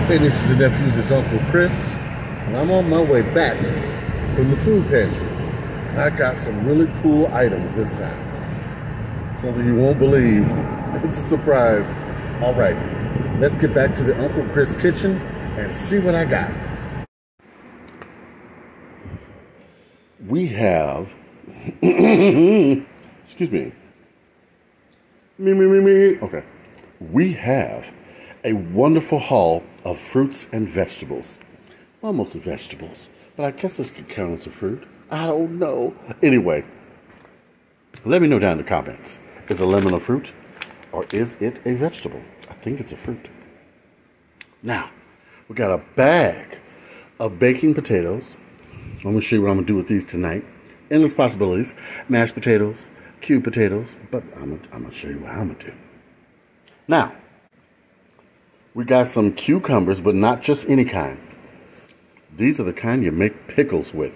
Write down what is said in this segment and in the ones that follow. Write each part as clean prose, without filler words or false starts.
Hey nieces and nephews, it's Uncle Chris, and I'm on my way back from the food pantry. And I got some really cool items this time. Something you won't believe. It's a surprise. All right, let's get back to the Uncle Chris kitchen and see what I got. We have, excuse me. Okay. We have a wonderful haul of fruits and vegetables. Well, mostly vegetables, but I guess this could count as a fruit. I don't know. Anyway, let me know down in the comments. Is a lemon a fruit or is it a vegetable? I think it's a fruit. Now, we got a bag of baking potatoes. I'm going to show you what I'm going to do with these tonight. Endless possibilities. Mashed potatoes, cubed potatoes, but I'm going to show you what I'm going to do. Now, we got some cucumbers, but not just any kind. These are the kind you make pickles with.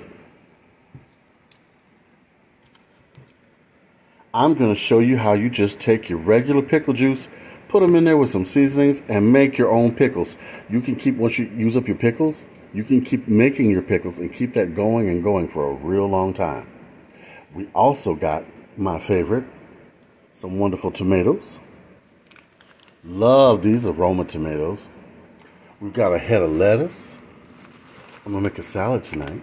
I'm going to show you how you just take your regular pickle juice, put them in there with some seasonings, and make your own pickles. You can keep, once you use up your pickles, you can keep making your pickles and keep that going and going for a real long time. We also got my favorite, some wonderful tomatoes. Love these aroma tomatoes. We've got a head of lettuce. I'm going to make a salad tonight.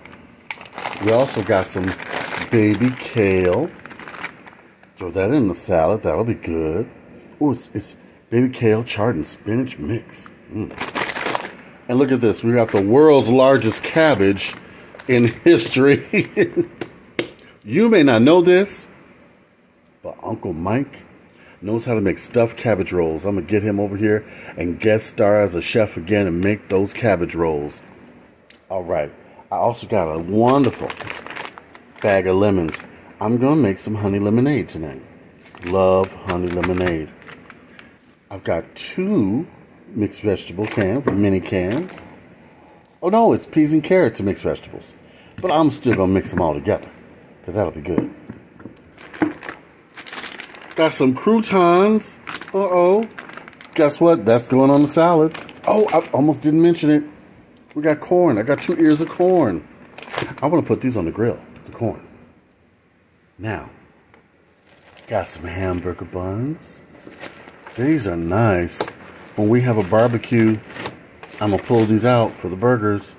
We also got some baby kale. Throw that in the salad. That'll be good. Oh, it's baby kale, chard, and spinach mix. And look at this. We got the world's largest cabbage in history. You may not know this, but Uncle Mike knows how to make stuffed cabbage rolls. I'm going to get him over here and guest star as a chef again and make those cabbage rolls. All right. I also got a wonderful bag of lemons. I'm going to make some honey lemonade tonight. Love honey lemonade. I've got 2 mixed vegetable cans, mini cans. Oh no, it's peas and carrots and mixed vegetables. But I'm still going to mix them all together because that'll be good. Got some croutons. Uh-oh. Guess what? That's going on the salad. Oh, I almost didn't mention it. We got corn. I got 2 ears of corn. I want to put these on the grill, the corn. Now, got some hamburger buns. These are nice. When we have a barbecue, I'm going to pull these out for the burgers.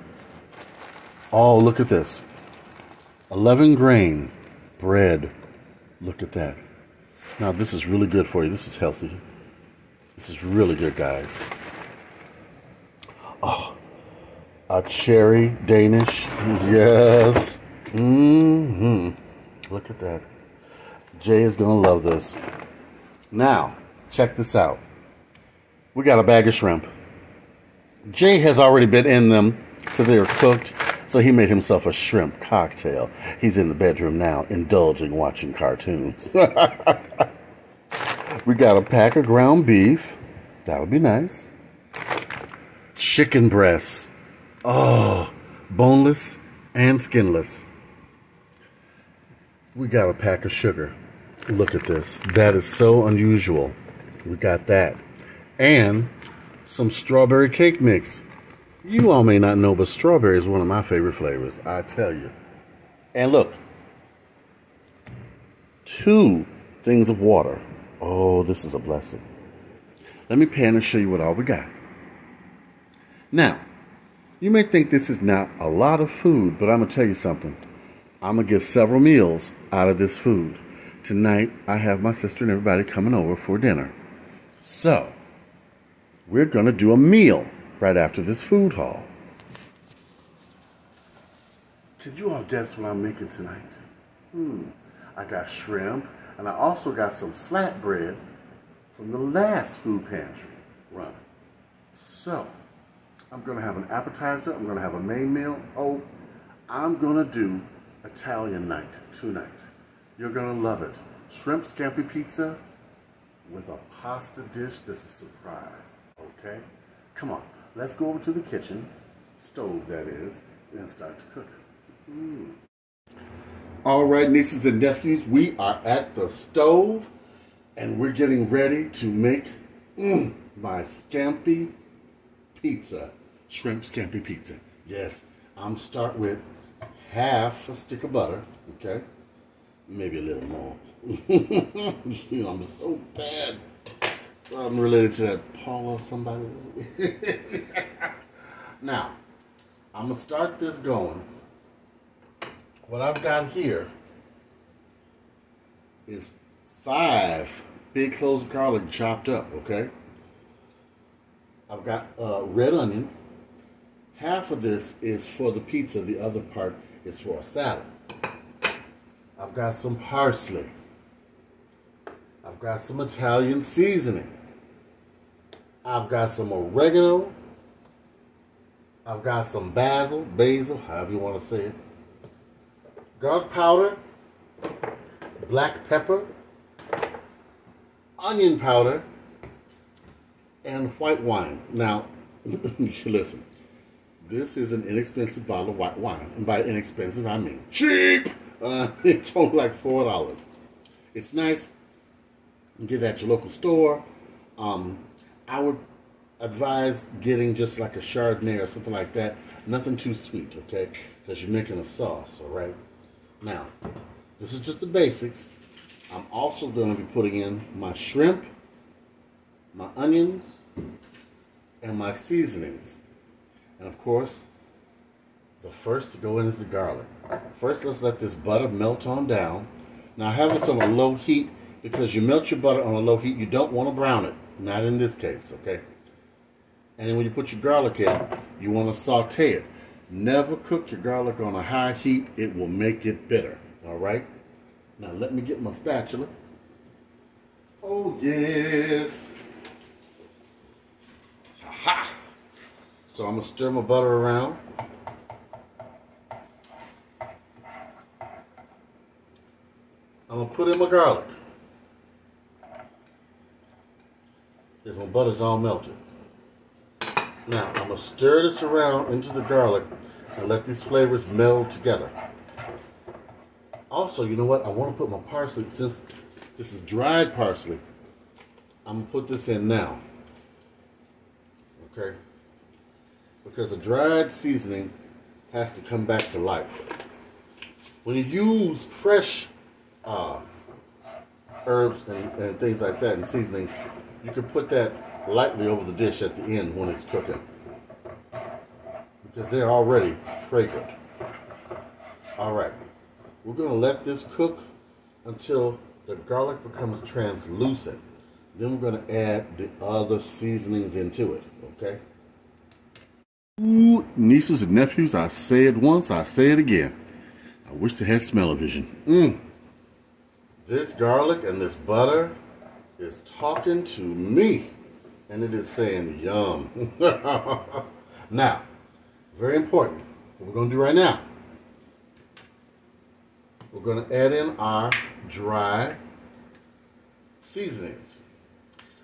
Oh, look at this. 11 grain bread. Look at that. Now, this is really good for you. This is healthy. This is really good, guys. Oh, a cherry Danish. Yes. Look at that. Jay is going to love this. Now, check this out. We got a bag of shrimp. Jay has already been in them because they were cooked, so he made himself a shrimp cocktail. He's in the bedroom now, indulging, watching cartoons. We got a pack of ground beef. That'll be nice. Chicken breasts. Oh, boneless and skinless. We got a pack of sugar. Look at this. That is so unusual. We got that. And some strawberry cake mix. You all may not know, but strawberry is one of my favorite flavors. I tell you. And look. 2 things of water. Oh, this is a blessing. Let me pan and show you what all we got. Now, you may think this is not a lot of food, but I'm going to tell you something. I'm going to get several meals out of this food. Tonight, I have my sister and everybody coming over for dinner. So, we're going to do a meal right after this food haul. Could you all guess what I'm making tonight? I got shrimp, and I also got some flatbread from the last food pantry run. So, I'm going to have an appetizer. I'm going to have a main meal. Oh, I'm going to do Italian night tonight. You're going to love it. Shrimp Scampi pizza with a pasta dish that's a surprise. Okay? Come on. Let's go over to the kitchen, stove that is, and start to cook it. All right, nieces and nephews, we are at the stove, and we're getting ready to make my Scampi pizza. Shrimp Scampi Pizza. Yes, I'm gonna start with half a stick of butter, okay? Maybe a little more. You know, I'm so bad. I'm related to that Paula somebody. Now, I'm gonna start this going. What I've got here is 5 big cloves of garlic chopped up, okay? I've got red onion. Half of this is for the pizza, the other part is for a salad. I've got some parsley. I've got some Italian seasoning. I've got some oregano. I've got some basil, however you want to say it. Garlic powder, black pepper, onion powder, and white wine. Now, you should listen. This is an inexpensive bottle of white wine. And by inexpensive, I mean cheap. It's only like $4. It's nice. You get it at your local store. I would advise getting just like a Chardonnay or something like that. Nothing too sweet, okay? Because you're making a sauce, all right? Now, this is just the basics. I'm also going to be putting in my shrimp, my onions, and my seasonings. And of course, the first to go in is the garlic. First, let's let this butter melt on down. Now, have this on a low heat because you melt your butter on a low heat. You don't want to brown it. Not in this case, okay? And then when you put your garlic in, you want to saute it. Never cook your garlic on a high heat. It will make it bitter, all right? Now, let me get my spatula. Oh, yes. Ha-ha! So I'm going to stir my butter around. I'm going to put in my garlic. As my butter's all melted. Now, I'm going to stir this around into the garlic and let these flavors meld together. Also, you know what? I want to put my parsley, since this is dried parsley, I'm going to put this in now. Okay? Because the dried seasoning has to come back to life. When you use fresh herbs and things like that and seasonings, you can put that lightly over the dish at the end when it's cooking. Because they're already fragrant. Alright, we're going to let this cook until the garlic becomes translucent. Then we're going to add the other seasonings into it, okay? Ooh, nieces and nephews, I say it once, I say it again. I wish they had smell-o-vision. This garlic and this butter is talking to me, and it is saying yum. Now, very important, what we're going to do right now, we're going to add in our dry seasonings.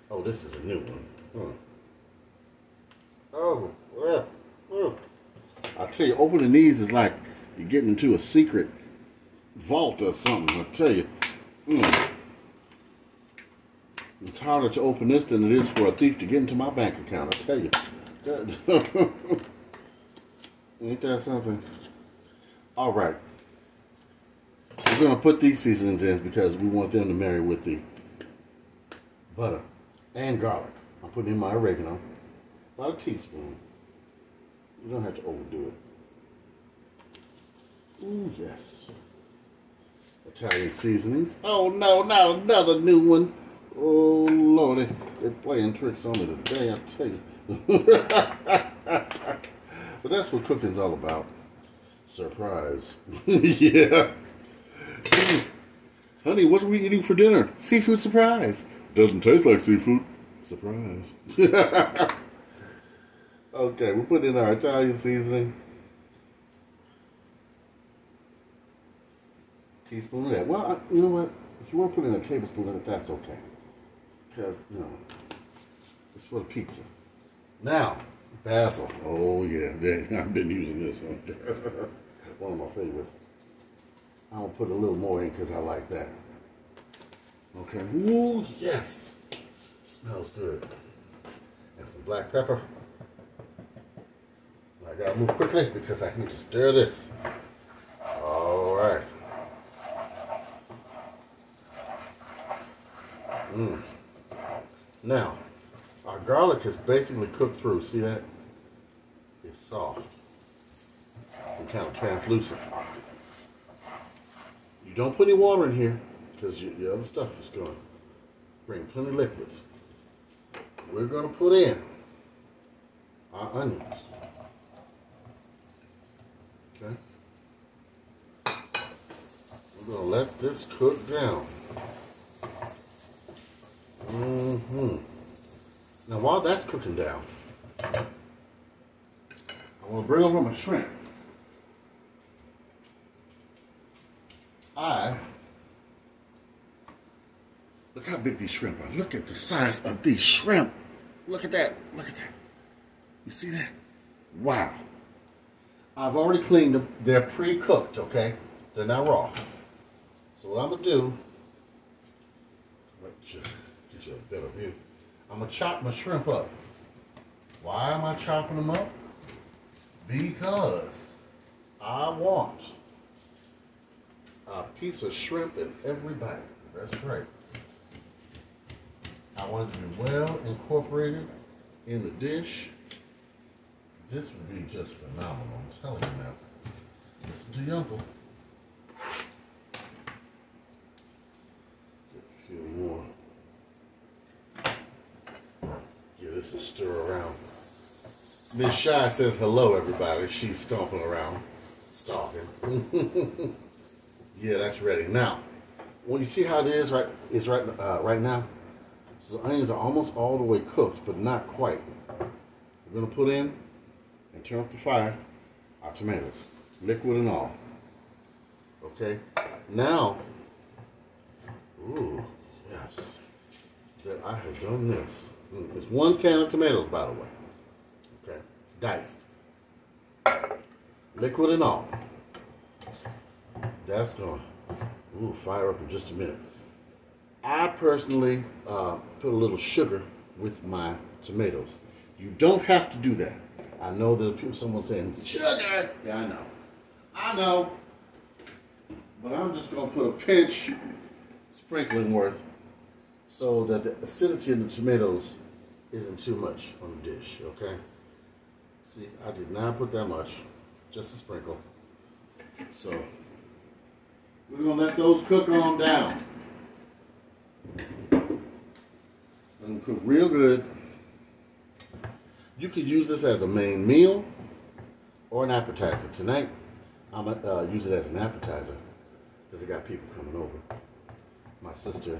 Oh, this is a new one. Oh, well. I tell you, opening these is like you're getting into a secret vault or something, I tell you. It's harder to open this than it is for a thief to get into my bank account, I tell you. Ain't that something? Alright. We're going to put these seasonings in because we want them to marry with the butter and garlic. I'm putting in my oregano, about a teaspoon. You don't have to overdo it. Ooh, yes. Italian seasonings. Oh no, not another new one. Oh Lordy, they're playing tricks on me today, I tell you. But that's what cooking's all about. Surprise. Yeah. Honey, what are we eating for dinner? Seafood surprise. Doesn't taste like seafood. Surprise. Okay, we're putting in our Italian seasoning. Teaspoon of that. Well, you know what? If you want to put in a tablespoon of it, that's okay. Because, you know, it's for the pizza. Now, basil. Oh, yeah. I've been using this one. One of my favorites. I'm going to put a little more in because I like that. Okay. Ooh, yes. Smells good. And some black pepper. I gotta move quickly because I need to stir this. All right. Now, our garlic is basically cooked through. See that? It's soft and kind of translucent. You don't put any water in here because your other stuff is going to bring plenty of liquids. We're going to put in our onions. Okay. We're going to let this cook down. Now while that's cooking down, I want to bring over my shrimp. Look how big these shrimp are. Look at the size of these shrimp. Look at that. Look at that. You see that? Wow. I've already cleaned them. They're pre-cooked, okay? They're not raw. So what I'm going to do, get you a better view. I'm going to chop my shrimp up. Why am I chopping them up? Because I want a piece of shrimp in every bite. That's right. I want it to be well incorporated in the dish. This would be just phenomenal. I'm telling you now. Listen to your uncle. Get a few more. Give this a stir around. Miss Shy says hello, everybody. She's stomping around. Stomping. Yeah, that's ready. Now, when you see how it is right now, so the onions are almost all the way cooked, but not quite. We're going to put in and turn up the fire our tomatoes, liquid and all. Okay? Now, ooh, yes, that I have done this. It's 1 can of tomatoes, by the way. Okay? Diced. Liquid and all. That's going to fire up in just a minute. I personally put a little sugar with my tomatoes. You don't have to do that. I know that someone's saying, sugar! Yeah, I know. But I'm just going to put a pinch, sprinkling worth, so that the acidity in the tomatoes isn't too much on the dish, okay? See, I did not put that much, just a sprinkle. So, we're going to let those cook on down. Let them cook real good. You could use this as a main meal or an appetizer. Tonight, I'm going to use it as an appetizer because I got people coming over. My sister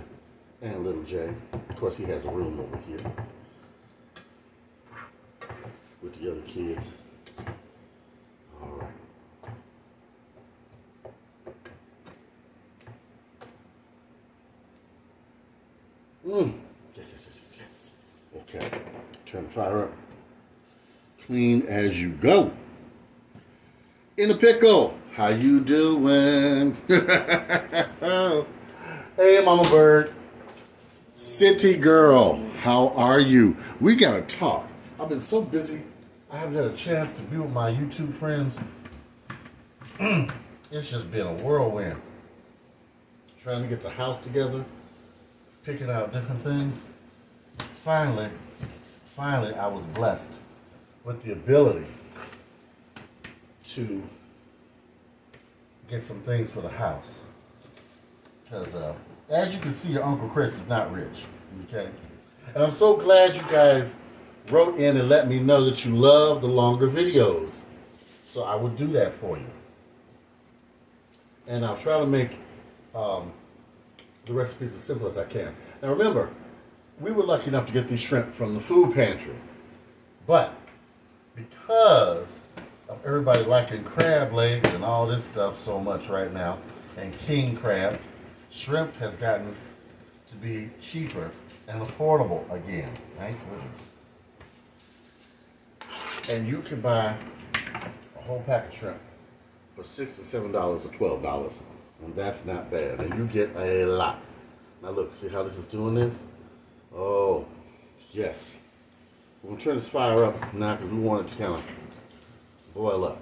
and little Jay. Of course, he has a room over here with the other kids. All right. Yes. Okay. Turn the fire up. Clean as you go. In a pickle. How you doing? Hey, Mama Bird. City girl. How are you? We gotta talk. I've been so busy. I haven't had a chance to be with my YouTube friends. It's just been a whirlwind. Trying to get the house together. Picking out different things. Finally, I was blessed with the ability to get some things for the house. Because as you can see, your Uncle Chris is not rich, okay? And I'm so glad you guys wrote in and let me know that you love the longer videos. So I will do that for you. And I'll try to make the recipes as simple as I can. Now remember, we were lucky enough to get these shrimp from the food pantry. But because of everybody liking crab legs and all this stuff so much right now, and king crab, shrimp has gotten to be cheaper and affordable again. Thank goodness. And you can buy a whole pack of shrimp for $6 to $7 or $12. And that's not bad. And you get a lot. Now look, see how this is doing this? Oh, yes. We're going to turn this fire up now because we want it to kind of boil up.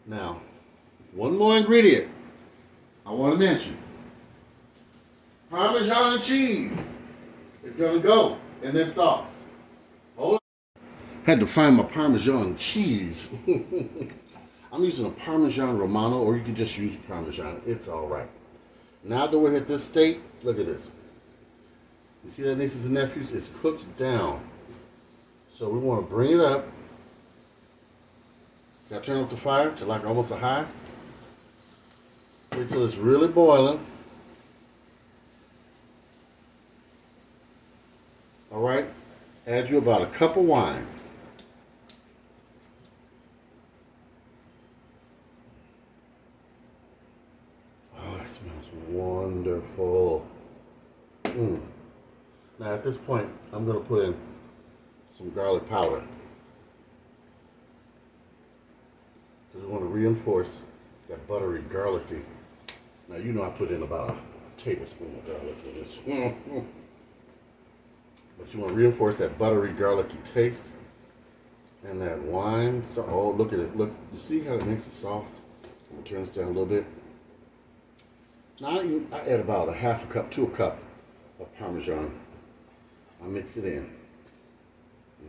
Now, one more ingredient I want to mention. Parmesan cheese is going to go in this sauce. Hold on. Had to find my Parmesan cheese. I'm using a Parmesan Romano, or you can just use Parmesan. It's all right. Now that we're at this state, look at this. You see that, nieces and nephews? It's cooked down. So we want to bring it up. See, I turn up the fire to like almost a high. Wait till it's really boiling. All right. Add you about a cup of wine. Oh, that smells wonderful. Now at this point, I'm going to put in some garlic powder. Because we want to reinforce that buttery garlicky. Now you know I put in about a tablespoon of garlic for this. But you want to reinforce that buttery garlicky taste. And that wine. So, oh, look at this. Look, you see how it makes the sauce? I'm going to turn this down a little bit. Now I add about a half a cup to a cup of Parmesan. I mix it in.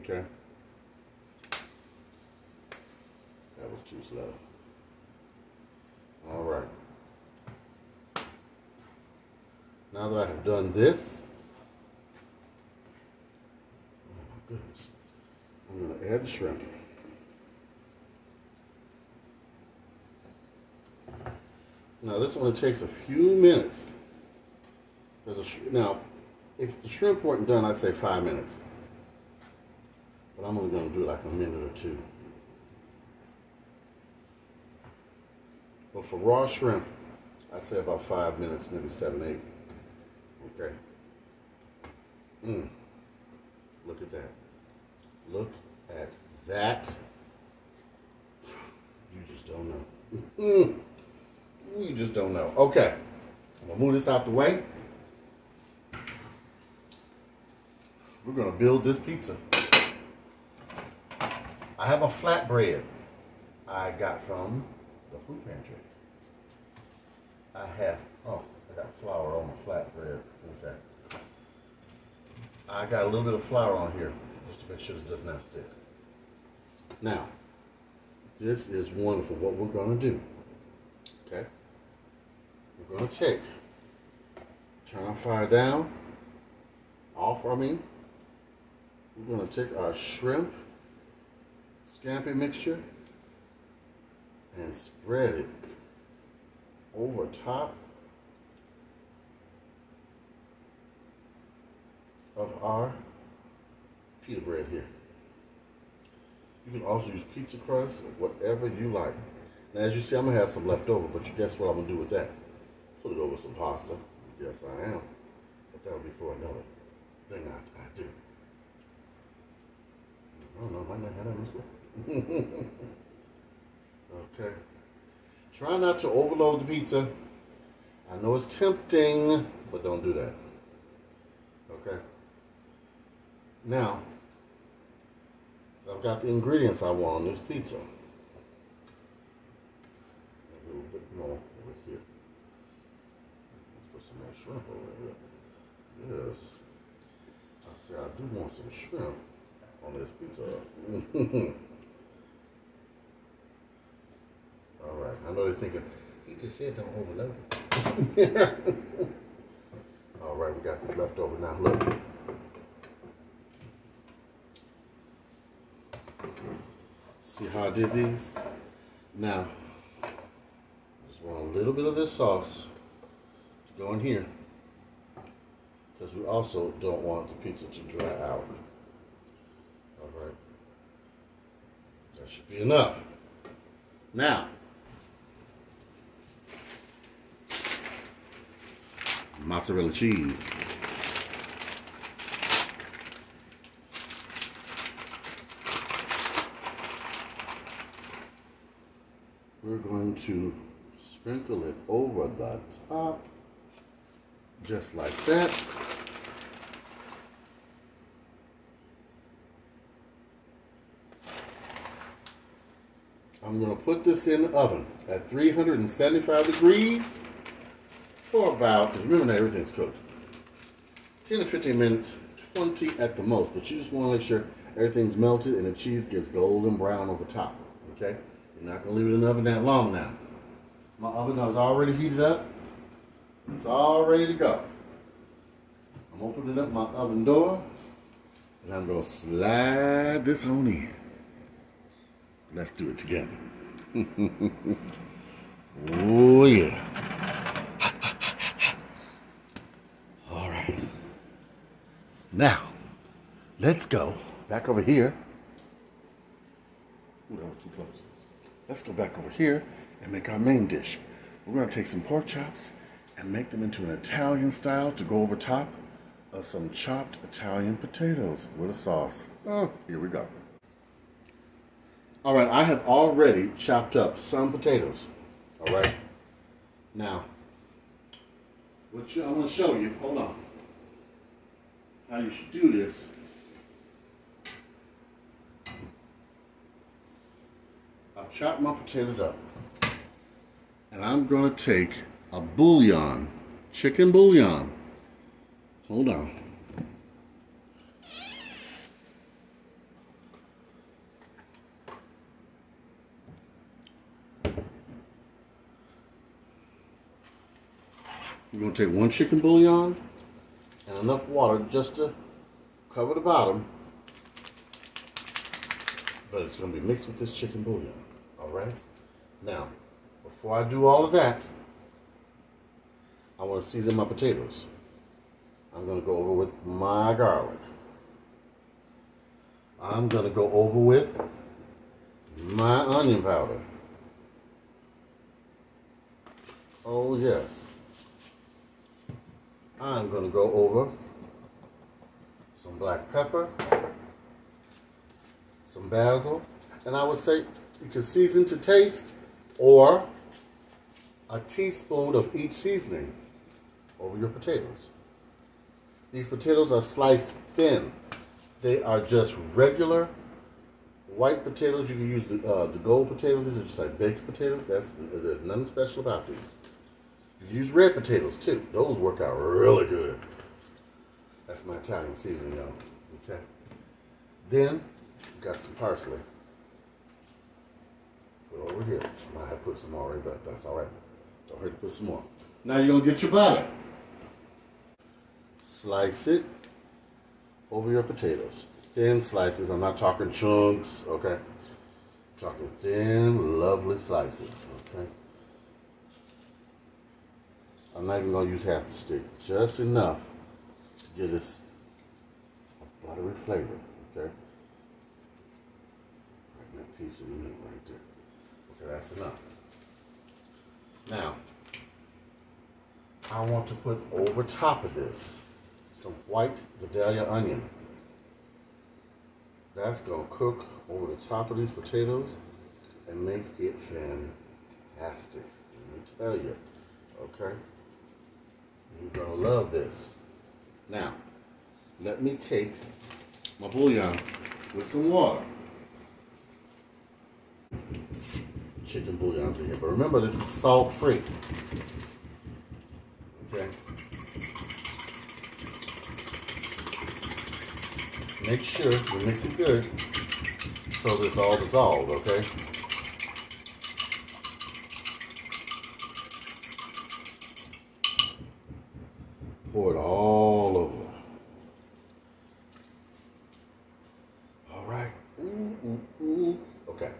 Okay? That was too slow. All right. Now that I have done this, oh my goodness, I'm going to add the shrimp. Now this only takes a few minutes. Now, if the shrimp weren't done, I'd say 5 minutes. But I'm only going to do like a minute or two. But for raw shrimp, I'd say about 5 minutes, maybe 7, 8. Okay. Look at that. Look at that. You just don't know. You just don't know. Okay. I'm going to move this out the way. We're going to build this pizza. I have a flatbread I got from the food pantry. I got flour on my flatbread. Okay. I got a little bit of flour on here just to make sure this does not stick. Now, this is wonderful. What we're going to do, okay? We're going to turn our fire down, off, I mean. We're going to take our shrimp scampi mixture and spread it over top of our pita bread here. You can also use pizza crust or whatever you like. Now, as you see, I'm going to have some left over, but you guess what I'm going to do with that? Put it over some pasta. Yes, I am. But that'll be for another thing I do. I don't know, might not have that this way. Okay. Try not to overload the pizza. I know it's tempting, but don't do that. Okay. Now, I've got the ingredients I want on this pizza. A little bit more over here. Let's put some more shrimp over here. Yes. I said I do want some shrimp on this pizza. All right. I know they're thinking, he just said don't overload it. All right, we got this left over now. Look. See how I did these? Now, just want a little bit of this sauce to go in here, because we also don't want the pizza to dry out. All right. That should be enough. Now, mozzarella cheese. We're going to sprinkle it over the top, just like that. I'm going to put this in the oven at 375 degrees for about, because remember now everything's cooked, 10 to 15 minutes, 20 at the most. But you just want to make sure everything's melted and the cheese gets golden brown over top. Okay? You're not going to leave it in the oven that long now. My oven is already heated up. It's all ready to go. I'm opening up my oven door and I'm going to slide this on in. Let's do it together. Oh yeah. All right. Now, let's go back over here. Ooh, that was too close. Let's go back over here and make our main dish. We're going to take some pork chops and make them into an Italian style to go over top of some chopped Italian potatoes with a sauce. Oh, here we go. All right, I have already chopped up some potatoes. All right. Now, I'm going to show you, hold on, how you should do this. I've chopped my potatoes up. And I'm going to take a bouillon, chicken bouillon. Hold on. I'm going to take one chicken bouillon and enough water just to cover the bottom. But it's going to be mixed with this chicken bouillon. All right? Now, before I do all of that, I want to season my potatoes. I'm going to go over with my garlic. I'm going to go over with my onion powder. Oh yes. I'm going to go over some black pepper, some basil, and I would say you can season to taste, or a teaspoon of each seasoning over your potatoes. These potatoes are sliced thin. They are just regular white potatoes. You can use the gold potatoes. These are just like baked potatoes. There's nothing special about these. You can use red potatoes too. Those work out really good. That's my Italian seasoning, y'all. Okay. Then, got some parsley. Put over here. I might have put some already, but that's all right. Don't hurt to put some more. Now you're going to get your butter. Slice it over your potatoes. Thin slices. I'm not talking chunks, okay? I'm talking thin, lovely slices, okay? I'm not even going to use half the stick. Just enough to give this a buttery flavor, okay? Right, that piece of meat right there. Okay, that's enough. Now, I want to put over top of this some white Vidalia onion. That's going to cook over the top of these potatoes and make it fantastic. Let me tell you, okay? You're going to love this. Now, let me take my bouillon with some water. Chicken bouillon to here, but remember this is salt free. Okay. Make sure you mix it good so it's all dissolved, okay? Pour it all over. All right. Okay.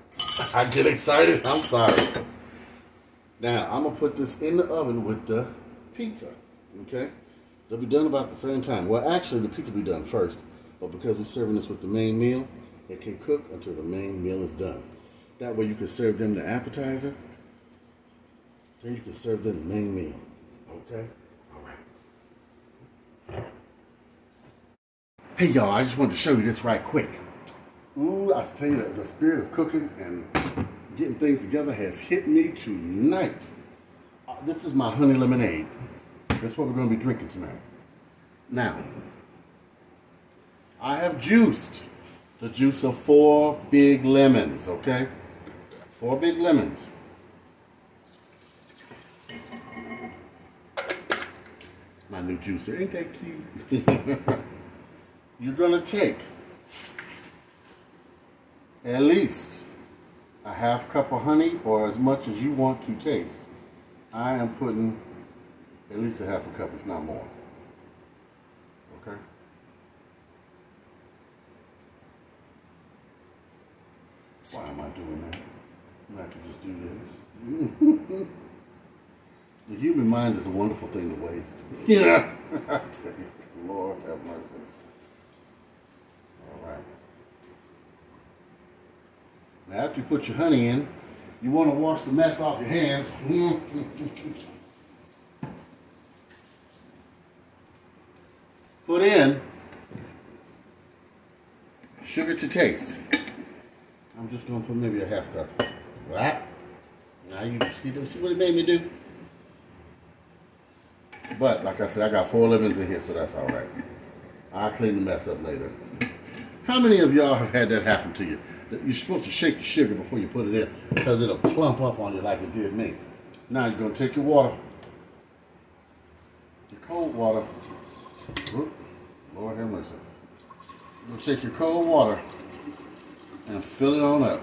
I get excited. I'm sorry. Now, I'm going to put this in the oven with the pizza. Okay? They'll be done about the same time. Well, actually, the pizza will be done first. But because we're serving this with the main meal, it can cook until the main meal is done. That way you can serve them the appetizer. Then you can serve them the main meal. Okay? All right. Hey, y'all, I just wanted to show you this right quick. Ooh, I tell you that the spirit of cooking and getting things together has hit me tonight. This is my honey lemonade. That's what we're going to be drinking tonight. Now, I have juiced the juice of 4 big lemons, okay? 4 big lemons. My new juicer, ain't that cute? You're gonna take at least a half cup of honey, or as much as you want to taste. I am putting at least a half a cup, if not more. Okay? Why am I doing that? I could just do this. The human mind is a wonderful thing to waste. Yeah. I tell you, Lord have mercy. All right. Now after you put your honey in, you want to wash the mess off your hands. Put in sugar to taste. I'm just going to put maybe a half cup. Right? Now you see what it made me do? But like I said, I got 4 lemons in here, so that's all right. I'll clean the mess up later. How many of y'all have had that happen to you? You're supposed to shake the sugar before you put it in, because it'll plump up on you like it did me. Now you're going to take your water, your cold water. Lord have mercy. You're going to take your cold water and fill it on up.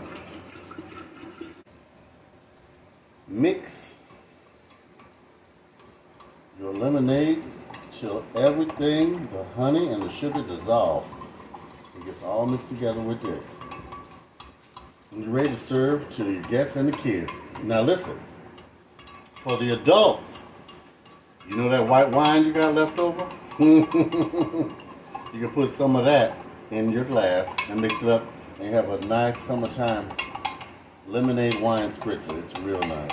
Mix your lemonade till everything, the honey and the sugar dissolve. It gets all mixed together with this. And you're ready to serve to your guests and the kids. Now listen, for the adults, you know that white wine you got left over? You can put some of that in your glass and mix it up and have a nice summertime lemonade wine spritzer. It's real nice.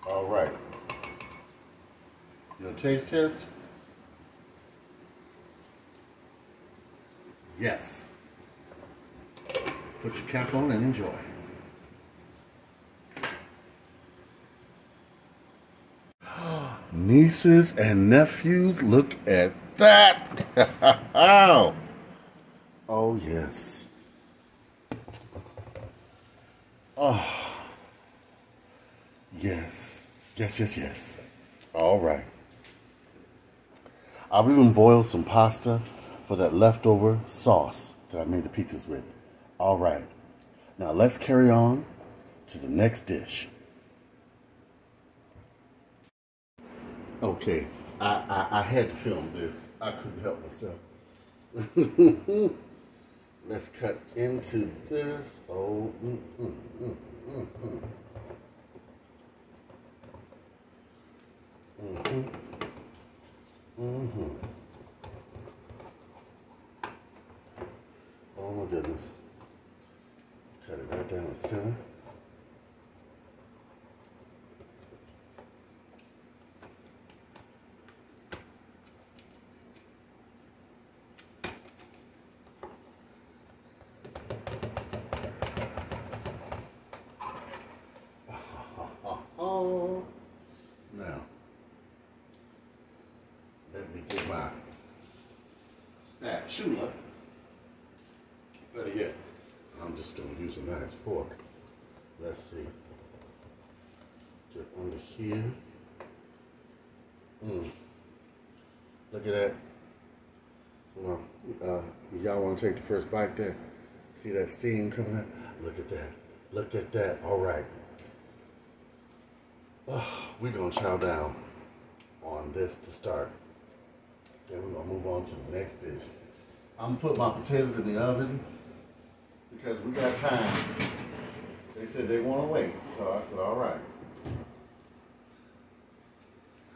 All right. Your taste test? Yes. Put your cap on and enjoy. Nieces and nephews, look at that. Oh, yes. Oh, yes. Yes, yes, yes. All right. I've even boiled some pasta for that leftover sauce that I made the pizzas with. All right. Now let's carry on to the next dish. Okay, I had to film this. I couldn't help myself. Let's cut into this. Oh, Oh my goodness. Cut it right down the center. Now, let me get my spatula. Better yet, I'm just going to use a nice fork. Let's see. Get under here. Look at that. Hold on. Y'all want to take the first bite there? See that steam coming out? Look at that. Look at that. All right. We're going to chow down on this to start. Then we're going to move on to the next dish. I'm going to put my potatoes in the oven because we got time. They said they want to wait, so I said, all right.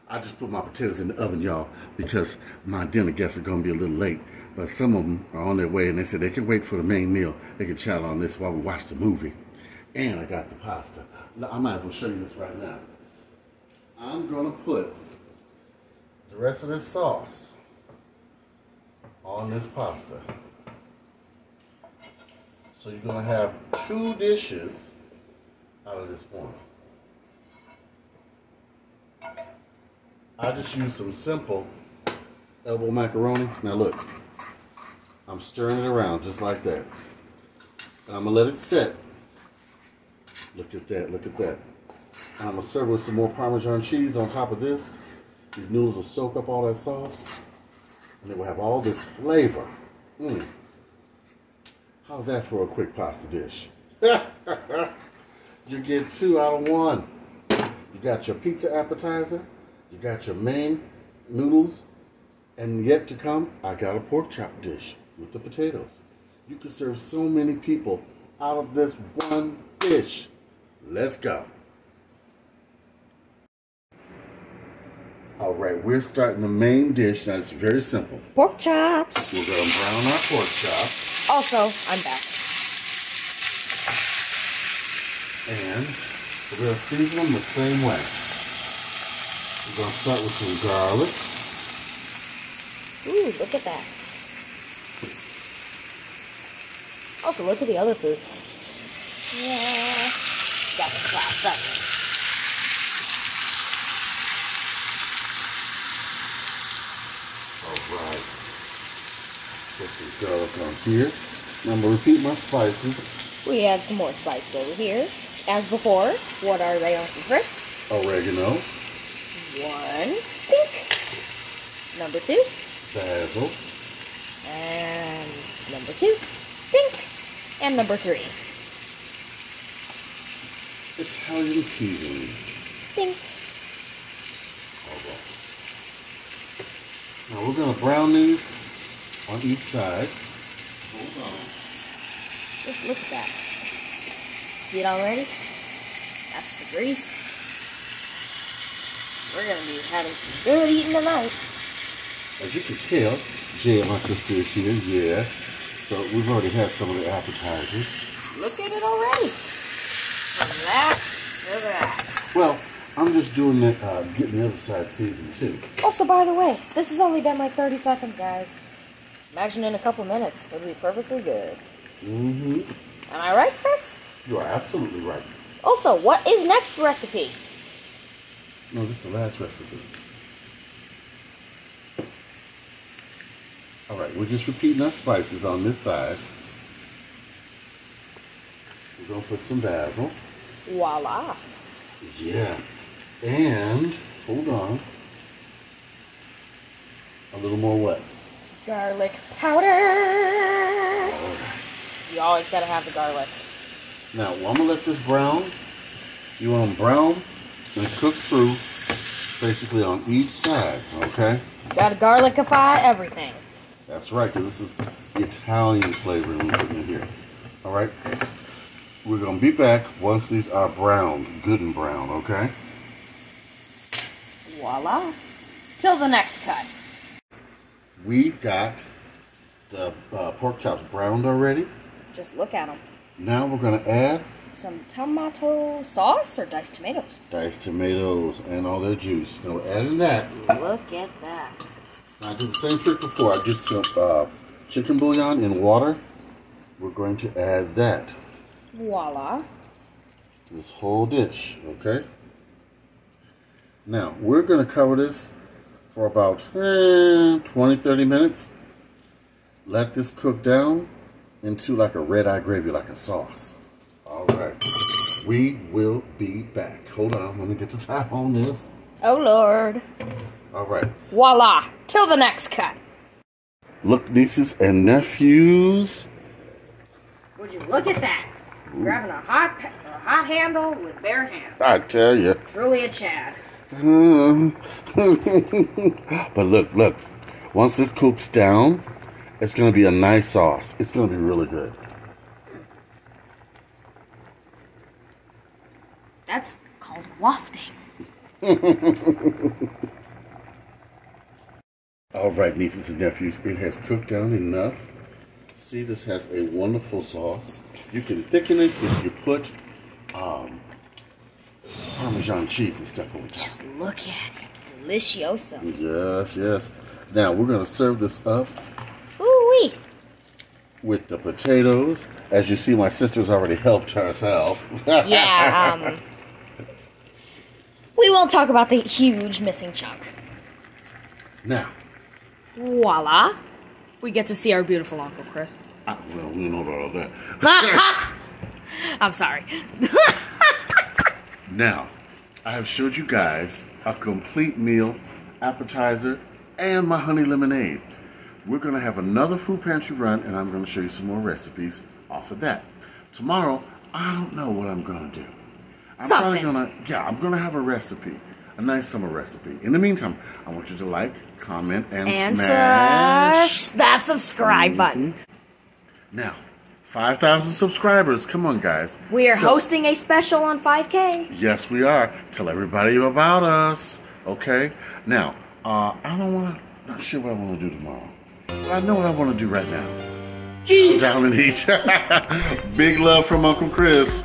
I just put my potatoes in the oven, y'all, because my dinner guests are going to be a little late. But some of them are on their way, and they said they can wait for the main meal. They can chat on this while we watch the movie. And I got the pasta. I might as well show you this right now. I'm going to put the rest of this sauce on this pasta. So you're going to have 2 dishes out of this one. I just used some simple elbow macaroni. Now look, I'm stirring it around just like that. And I'm going to let it sit. Look at that, look at that. And I'm going to serve it with some more Parmesan cheese on top of this. These noodles will soak up all that sauce. And they will have all this flavor. How's that for a quick pasta dish? You get 2 out of 1. You got your pizza appetizer. You got your main noodles. And yet to come, I got a pork chop dish with the potatoes. You can serve so many people out of this one dish. Let's go. All right, we're starting the main dish. Now, it's very simple. Pork chops. We're going to brown our pork chops. Also, I'm back. And we're going to season them the same way. We're going to start with some garlic. Ooh, look at that. Also, look at the other food. Yeah. Got some class, doesn't it? Alright. Put some garlic on here. Now I'm going to repeat my spices. We have some more spices over here. As before, what are they, Uncle Chris? Oregano. 1, pink. Number 2. Basil. And number 2, pink. And number 3, Italian seasoning. pink. Alright. Now we're going to brown these on each side. Hold on. Just look at that. See it already? That's the grease. We're going to be having some good eating tonight. As you can tell, Jay and my sister is here, yes. So we've already had some of the appetizers. Look at it already. From that to that. Well, I'm just doing the, getting the other side seasoned too. Also, by the way, this has only been like 30 seconds, guys. Imagine in a couple minutes, it'll be perfectly good. Mm-hmm. Am I right, Chris? You are absolutely right. Also, what is next recipe? No, this is the last recipe. Alright, we're just repeating our spices on this side. We're going to put some basil. Voila. Yeah. And, hold on. A little more what? Garlic powder. Alright. You always gotta have the garlic. Now, I'm going to let this brown. You want them brown and cook through basically on each side, okay? Gotta garlicify everything. That's right, because this is the Italian flavor we're putting in here. Alright? We're going to be back once these are browned, good and brown, okay? Voila. Till the next cut. We've got the pork chops browned already. Just look at them. Now we're going to add Some tomato sauce or diced tomatoes? diced tomatoes and all their juice. Now we're adding that. Look at that. I did the same trick before. I did some chicken bouillon in water. We're going to add that Voila. to this whole dish, okay? Now, we're going to cover this for about 20-30 minutes. Let this cook down into like a red-eye gravy, like a sauce. All right. We will be back. Hold on. Let me get the time on this. Oh, Lord. All right. Voila. Till the next cut. Look, nieces and nephews. Would you look at that? Grabbing a hot handle with bare hands. I tell you. Truly a Chad. But look. Once this cooks down, it's going to be a nice sauce. It's going to be really good. That's called wafting. All right, nieces and nephews, it has cooked down enough. See, this has a wonderful sauce. You can thicken it if you put Parmesan cheese and stuff over top. Just look at it. Delicioso. Yes. Now, we're going to serve this up Ooh-wee. with the potatoes. As you see, my sister's already helped herself. Yeah, we won't talk about the huge missing chunk. Now, Voila. We get to see our beautiful Uncle Chris. Well, we don't know about all that. I'm sorry. Now, I have showed you guys a complete meal, appetizer, and my honey lemonade. We're going to have another food pantry run, and I'm going to show you some more recipes off of that. Tomorrow, I don't know what I'm going to do. I'm probably I'm going to have a recipe. A nice summer recipe. In the meantime, I want you to like, comment, and smash that subscribe button. Now, 5,000 subscribers. Come on, guys. We are hosting a special on 5K. Yes, we are. Tell everybody about us. Okay? Now, not sure what I want to do tomorrow. But I know what I want to do right now. Eat. Down and eat. Big love from Uncle Chris.